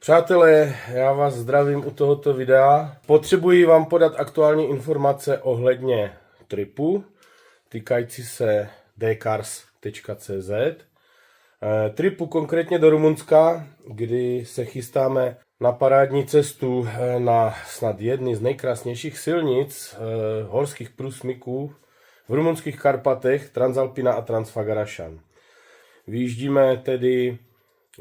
Přátelé, já vás zdravím u tohoto videa. Potřebuji vám podat aktuální informace ohledně tripu týkající se dcars.cz. Tripu konkrétně do Rumunska, kdy se chystáme na parádní cestu na snad jedny z nejkrásnějších silnic horských průsmyků v rumunských Karpatech, Transalpina a Transfagarašan. Vyjíždíme tedy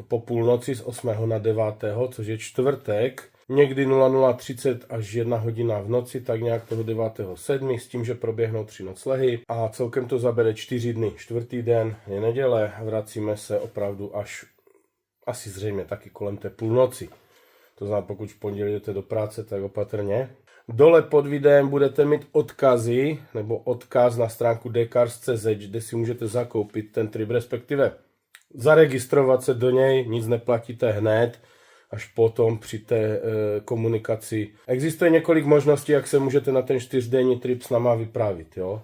po půlnoci z 8. na 9., což je čtvrtek, někdy 00:30 až 1 hodina v noci, tak nějak toho 9.7. s tím, že proběhnou 3 noclehy a celkem to zabere 4 dny. Čtvrtý den je neděle, vracíme se opravdu až asi zřejmě taky kolem té půlnoci. To znamená, pokud v pondělí jdete do práce, tak opatrně. Dole pod videem budete mít odkazy, nebo odkaz na stránku dcars.cz, kde si můžete zakoupit ten trip, respektive zaregistrovat se do něj, nic neplatíte hned, až potom při té komunikaci. Existuje několik možností, jak se můžete na ten 4denní trip s náma vypravit. Jo?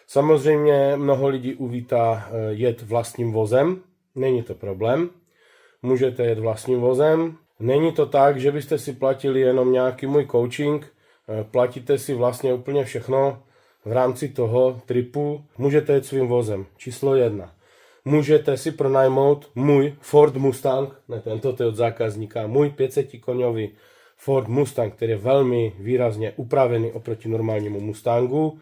Samozřejmě mnoho lidí uvítá jet vlastním vozem, není to problém. Můžete jet vlastním vozem. Není to tak, že byste si platili jenom nějaký můj coaching, platíte si vlastně úplně všechno v rámci toho tripu. Můžete jet svým vozem. Číslo 1. Můžete si pronajmout můj Ford Mustang, ne tento, to je od zákazníka, můj 500-koňový Ford Mustang, který je velmi výrazně upravený oproti normálnímu Mustangu,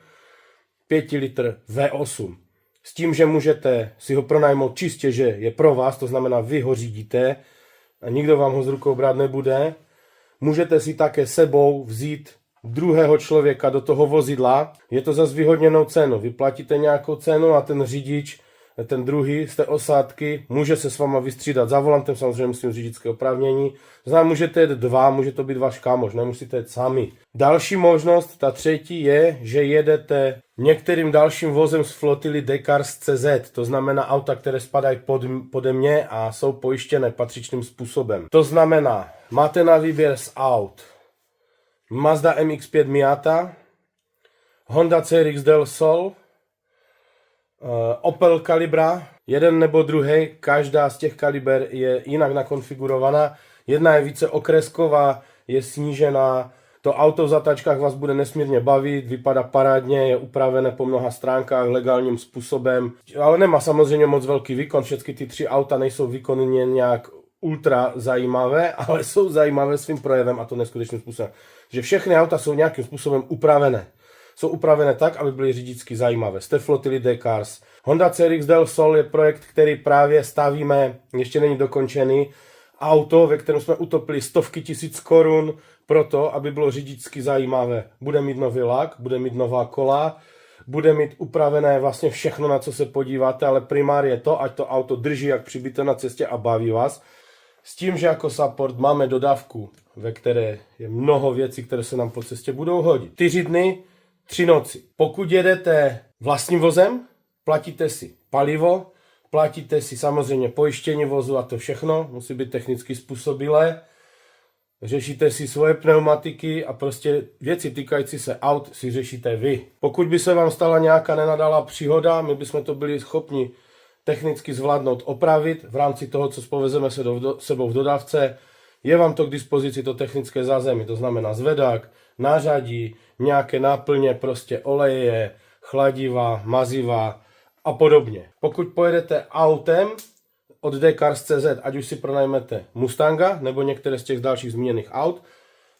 5 litr V8. S tím, že můžete si ho pronajmout čistě, že je pro vás, to znamená vy ho řídíte a nikdo vám ho z rukou brát nebude. Můžete si také sebou vzít druhého člověka do toho vozidla, je to za zvýhodněnou cenu. Vy platíte nějakou cenu a ten řidič, ten druhý z té osádky, může se s váma vystřídat za volantem, samozřejmě musím řidičské oprávnění. Znamená, můžete jet 2, může to být váš kámoš, nemusíte jet sami. Další možnost, ta třetí, je, že jedete některým dalším vozem z flotily dcars.cz, to znamená auta, které spadají pode mě a jsou pojištěné patřičným způsobem. To znamená, máte na výběr z aut Mazda MX-5 Miata, Honda CRX Del Sol, Opel Calibra, jeden nebo druhý, každá z těch kaliber je jinak nakonfigurovaná. Jedna je více okresková, je snížená, to auto v zatáčkách vás bude nesmírně bavit, vypadá parádně, je upravené po mnoha stránkách legálním způsobem, ale nemá samozřejmě moc velký výkon, všechny ty 3 auta nejsou výkonně nějak ultra zajímavé, ale jsou zajímavé svým projevem a to neskutečným způsobem. Že všechny auta jsou nějakým způsobem upravené. Jsou upravené tak, aby byly řidičsky zajímavé. Z té flotily dcars. Honda CRX Del Sol je projekt, který právě stavíme, ještě není dokončený. Auto, ve kterém jsme utopili stovky tisíc korun proto, aby bylo řidičsky zajímavé. Bude mít nový lak, bude mít nová kola, bude mít upravené vlastně všechno, na co se podíváte, ale primár je to, ať to auto drží jak přibité na cestě a baví vás. S tím, že jako support máme dodávku, ve které je mnoho věcí, které se nám po cestě budou hodit. 4 dny, 3 noci. Pokud jedete vlastním vozem, platíte si palivo, platíte si samozřejmě pojištění vozu a to všechno, musí být technicky způsobilé. Řešíte si svoje pneumatiky a prostě věci týkající se aut si řešíte vy. Pokud by se vám stala nějaká nenadálá příhoda, my bychom to byli schopni technicky zvládnout, opravit v rámci toho, co spovezeme sebou v dodávce. Je vám to k dispozici, to technické zázemí, to znamená zvedák, nářadí, nějaké náplně, prostě oleje, chladiva, maziva a podobně. Pokud pojedete autem od dcars.cz, ať už si pronajmete Mustanga nebo některé z těch dalších zmíněných aut,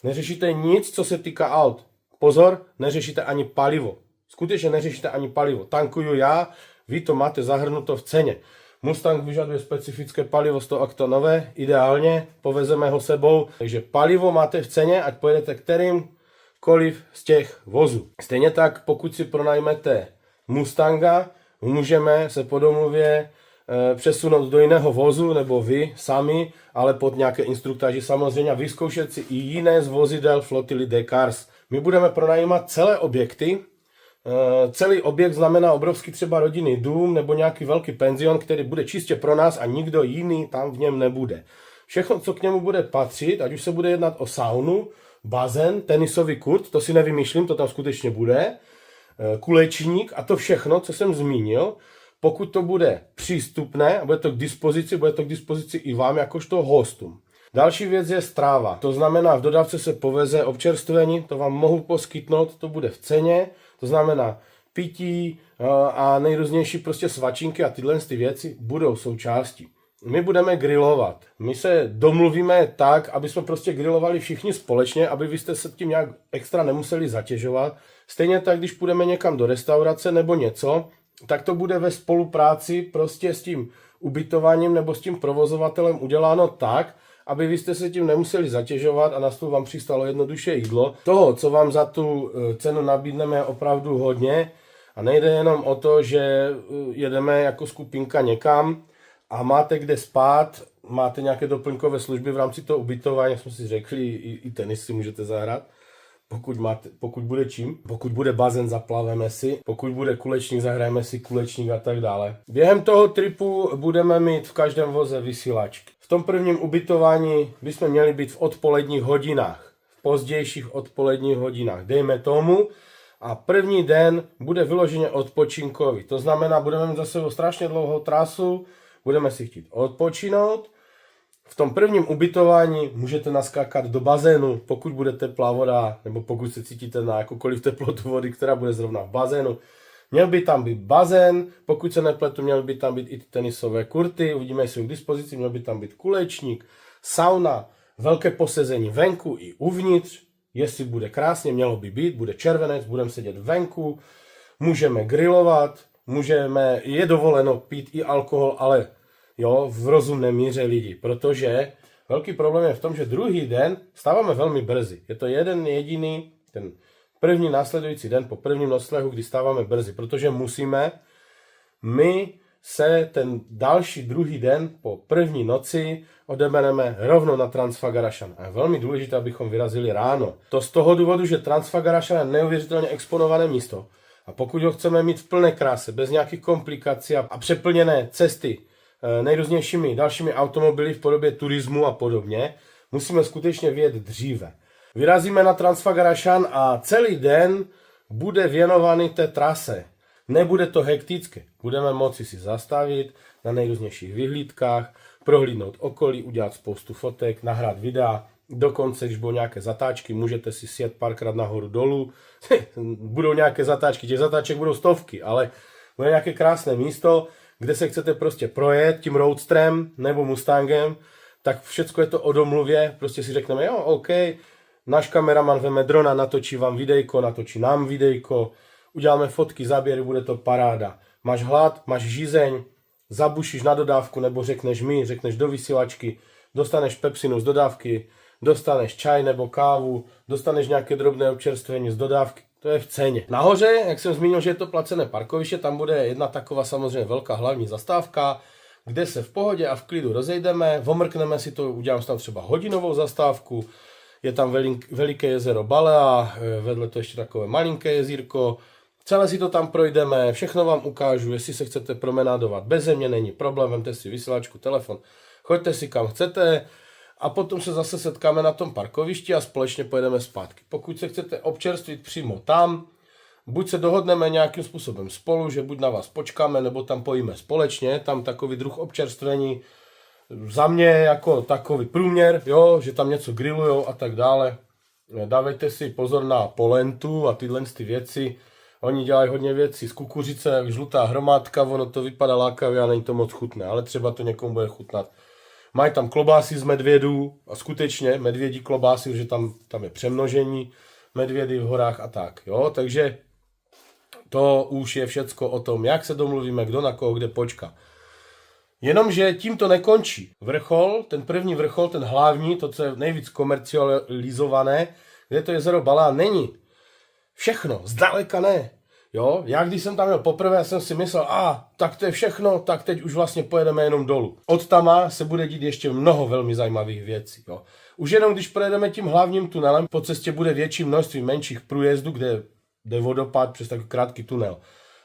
neřešíte nic, co se týká aut. Pozor, neřešíte ani palivo. Skutečně neřešíte ani palivo. Tankuju já, vy to máte zahrnuto v ceně. Mustang vyžaduje specifické palivo 100 oktanové, ideálně, povezeme ho sebou, takže palivo máte v ceně, ať pojedete kterýmkoliv z těch vozů. Stejně tak, pokud si pronajmete Mustanga, můžeme se po domluvě přesunout do jiného vozu, nebo vy sami, ale pod nějaké instruktáži samozřejmě, vyzkoušet si i jiné z vozidel flotily dcars. My budeme pronajímat celé objekty. Celý objekt znamená obrovský třeba rodinný dům nebo nějaký velký penzion, který bude čistě pro nás a nikdo jiný tam v něm nebude. Všechno, co k němu bude patřit, ať už se bude jednat o saunu, bazén, tenisový kurt, to si nevymýšlím, to tam skutečně bude, kulečník a to všechno, co jsem zmínil, pokud to bude přístupné a bude to k dispozici i vám jakožto hostům. Další věc je stráva. To znamená, v dodávce se poveze občerstvení, to vám mohu poskytnout, to bude v ceně. To znamená pití a nejrůznější prostě svačinky a tyhle ty věci budou součástí. My budeme grillovat. My se domluvíme tak, aby jsme prostě grilovali všichni společně, aby vy jste se tím nějak extra nemuseli zatěžovat. Stejně tak, když půjdeme někam do restaurace nebo něco, tak to bude ve spolupráci prostě s tím ubytováním nebo s tím provozovatelem uděláno tak, aby vy jste se tím nemuseli zatěžovat a na stůl vám přistalo jednoduše jídlo. Toho, co vám za tu cenu nabídneme, je opravdu hodně a nejde jenom o to, že jedeme jako skupinka někam a máte kde spát, máte nějaké doplňkové služby v rámci toho ubytování, jsme si řekli, i tenis si můžete zahrát. Pokud bude čím, pokud bude bazén, zaplaveme si, pokud bude kulečník, zahrajeme si kulečník a tak dále. Během toho tripu budeme mít v každém voze vysílačky. V tom prvním ubytování bychom měli být v odpoledních hodinách, v pozdějších odpoledních hodinách, dejme tomu, a první den bude vyloženě odpočinkový. To znamená, budeme mít za sebou strašně dlouhou trasu, budeme si chtít odpočinout. V tom prvním ubytování můžete naskákat do bazénu, pokud bude teplá voda, nebo pokud se cítíte na jakoukoliv teplotu vody, která bude zrovna v bazénu. Měl by tam být bazén, pokud se nepletu, měl by tam být i tenisové kurty, uvidíme, jestli jsou k dispozici, měl by tam být kulečník, sauna, velké posezení venku i uvnitř, jestli bude krásně, mělo by být, bude červenec, budeme sedět venku, můžeme grillovat, je dovoleno pít i alkohol, ale jo, v rozumné míře lidí, protože velký problém je v tom, že druhý den stáváme velmi brzy. Je to jeden jediný, ten první následující den po prvním noclehu, kdy stáváme brzy, protože my se ten další druhý den po první noci odebereme rovno na Transfagarašan. A je velmi důležité, abychom vyrazili ráno. To z toho důvodu, že Transfagarašan je neuvěřitelně exponované místo. A pokud ho chceme mít v plné kráse, bez nějakých komplikací a přeplněné cesty nejrůznějšími dalšími automobily v podobě turismu a podobně, musíme skutečně vyjet dříve. Vyrazíme na Transfagarašan a celý den bude věnovaný té trase. Nebude to hektické. Budeme moci si zastavit na nejrůznějších vyhlídkách, prohlídnout okolí, udělat spoustu fotek, nahrát videa. Dokonce, když budou nějaké zatáčky, můžete si sjet párkrát nahoru dolů. Budou nějaké zatáčky, těch zatáček budou stovky, ale bude nějaké krásné místo, kde se chcete prostě projet tím roadstrem nebo Mustangem, tak všecko je to o domluvě, prostě si řekneme, jo, OK, náš kameraman veme drona, natočí vám videjko, natočí nám videjko, uděláme fotky, záběry, bude to paráda. Máš hlad, máš žízeň, zabušíš na dodávku, nebo řekneš do vysílačky, dostaneš pepsinu z dodávky, dostaneš čaj nebo kávu, dostaneš nějaké drobné občerstvení z dodávky, to je v ceně. Nahoře, jak jsem zmínil, že je to placené parkoviště, tam bude jedna taková samozřejmě velká hlavní zastávka, kde se v pohodě a v klidu rozejdeme, omrkneme si to, udělám tam třeba hodinovou zastávku, je tam veliké jezero Balea, vedle to ještě takové malinké jezírko, celé si to tam projdeme, všechno vám ukážu, jestli se chcete promenádovat beze mě, není problém, vemte si vysílačku, telefon, choďte si kam chcete a potom se zase setkáme na tom parkovišti a společně pojedeme zpátky. Pokud se chcete občerstvit přímo tam, buď se dohodneme nějakým způsobem spolu, že buď na vás počkáme, nebo tam pojíme společně, tam takový druh občerstvení, za mě jako takový průměr, jo, že tam něco grillujou a tak dále. Dávejte si pozor na polentu a tyhle ty věci. Oni dělají hodně věcí z kukuřice, jak žlutá hromádka, ono to vypadá lákavě a není to moc chutné, ale třeba to někomu bude chutnat. Mají tam klobásy z medvědů a skutečně medvědí klobásy, protože tam je přemnožení medvědy v horách a tak, jo, takže to už je všecko o tom, jak se domluvíme, kdo na koho kde počká. Jenomže tím to nekončí. Vrchol, ten první vrchol, ten hlavní, to, co je nejvíc komercializované, kde to jezero Balea, není. Všechno, zdaleka ne. Jo? Já když jsem tam jel poprvé, jsem si myslel, tak to je všechno, tak teď už vlastně pojedeme jenom dolů. Od tama se bude dít ještě mnoho velmi zajímavých věcí. Jo? Už jenom když projedeme tím hlavním tunelem, po cestě bude větší množství menších průjezdů, kde jde vodopád přes takový krátký tunel.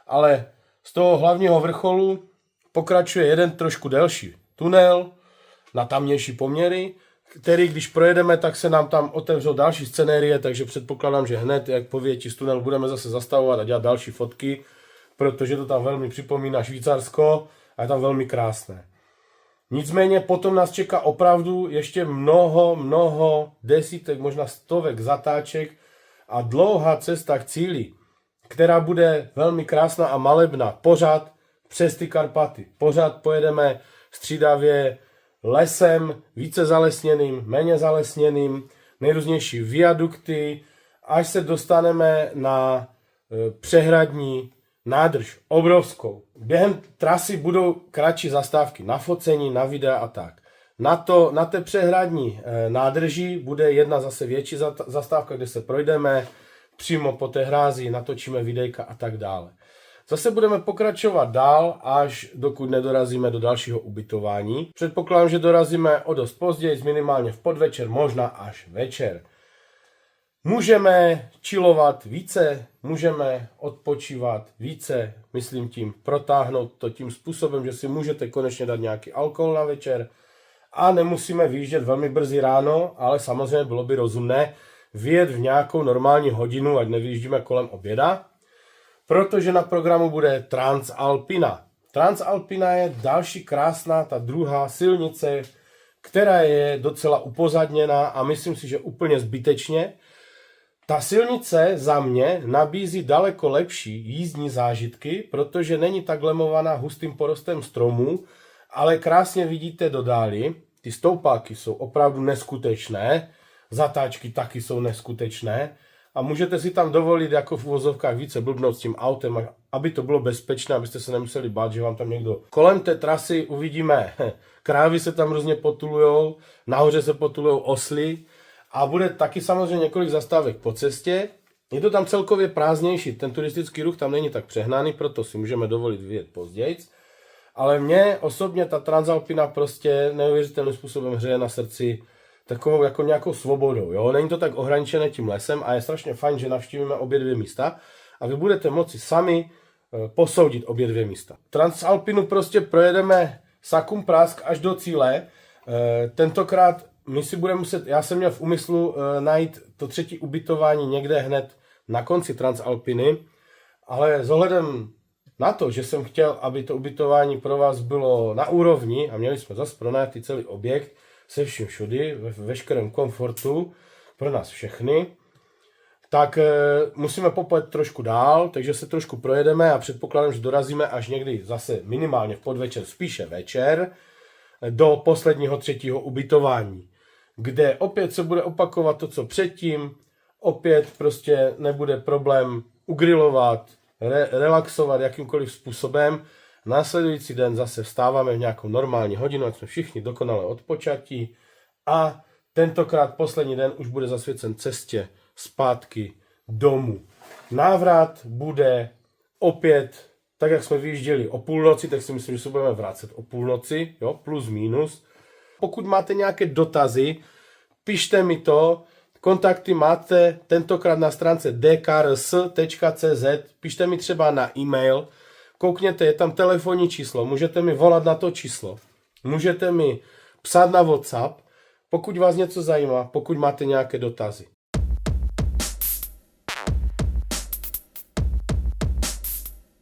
Ale z toho hlavního vrcholu pokračuje jeden trošku delší tunel na tamnější poměry, který když projedeme, tak se nám tam otevřou další scenérie, takže předpokládám, že hned, jak povětí z tunelu, budeme zase zastavovat a dělat další fotky, protože to tam velmi připomíná Švýcarsko a je tam velmi krásné. Nicméně potom nás čeká opravdu ještě mnoho desítek, možná stovek zatáček a dlouhá cesta k cíli, která bude velmi krásná a malebná. Pořád přes ty Karpaty. Pořád pojedeme střídavě lesem, více zalesněným, méně zalesněným, nejrůznější viadukty, až se dostaneme na přehradní nádrž, obrovskou. Během trasy budou kratší zastávky na focení, na videa a tak. Na té přehradní nádrži bude jedna zase větší zastávka, kde se projdeme, přímo po té hrázi, natočíme videjka a tak dále. Zase budeme pokračovat dál, až dokud nedorazíme do dalšího ubytování. Předpokládám, že dorazíme o dost později, minimálně v podvečer, možná až večer. Můžeme chillovat více, můžeme odpočívat více, myslím tím protáhnout to tím způsobem, že si můžete konečně dát nějaký alkohol na večer a nemusíme vyjíždět velmi brzy ráno, ale samozřejmě bylo by rozumné vyjet v nějakou normální hodinu, ať nevyjíždíme kolem oběda, protože na programu bude Transalpina. Transalpina je další krásná, ta druhá silnice, která je docela upozadněná a myslím si, že úplně zbytečně. Ta silnice za mě nabízí daleko lepší jízdní zážitky, protože není tak lemovaná hustým porostem stromů, ale krásně vidíte do dály. Ty stoupáky jsou opravdu neskutečné, zatáčky taky jsou neskutečné a můžete si tam dovolit jako v uvozovkách více blbnout s tím autem, aby to bylo bezpečné, abyste se nemuseli bát, že vám tam někdo... Kolem té trasy uvidíme, krávy se tam různě potulujou, nahoře se potulujou osly, a bude taky samozřejmě několik zastávek po cestě. Je to tam celkově prázdnější, ten turistický ruch tam není tak přehnaný, proto si můžeme dovolit vyjet později. Ale mě osobně ta Transalpina prostě neuvěřitelným způsobem hřeje na srdci takovou jako nějakou svobodou. Jo? Není to tak ohraničené tím lesem a je strašně fajn, že navštívíme obě dvě místa a vy budete moci sami posoudit obě dvě místa. Transalpinu prostě projedeme sakum prask až do cíle. Tentokrát my si budeme muset, já jsem měl v úmyslu najít to třetí ubytování někde hned na konci Transalpiny, ale s ohledem na to, že jsem chtěl, aby to ubytování pro vás bylo na úrovni a měli jsme zase pronajatý celý objekt se vším všudy, ve veškerém komfortu pro nás všechny, tak musíme popojet trošku dál, takže se trošku projedeme a předpokládám, že dorazíme až někdy zase minimálně v podvečer, spíše večer, do posledního třetího ubytování, kde opět se bude opakovat to, co předtím, opět prostě nebude problém ugrilovat, relaxovat jakýmkoliv způsobem. Následující den zase vstáváme v nějakou normální hodinu, ať jsme všichni dokonale odpočatí a tentokrát poslední den už bude zasvěcen cestě zpátky domů. Návrat bude opět, tak jak jsme vyjížděli o půlnoci, tak si myslím, že se budeme vracet o půlnoci, jo, plus minus. Pokud máte nějaké dotazy, pište mi to, kontakty máte tentokrát na stránce dkrs.cz, pište mi třeba na e-mail, koukněte, je tam telefonní číslo, můžete mi volat na to číslo, můžete mi psát na WhatsApp, pokud vás něco zajímá, pokud máte nějaké dotazy.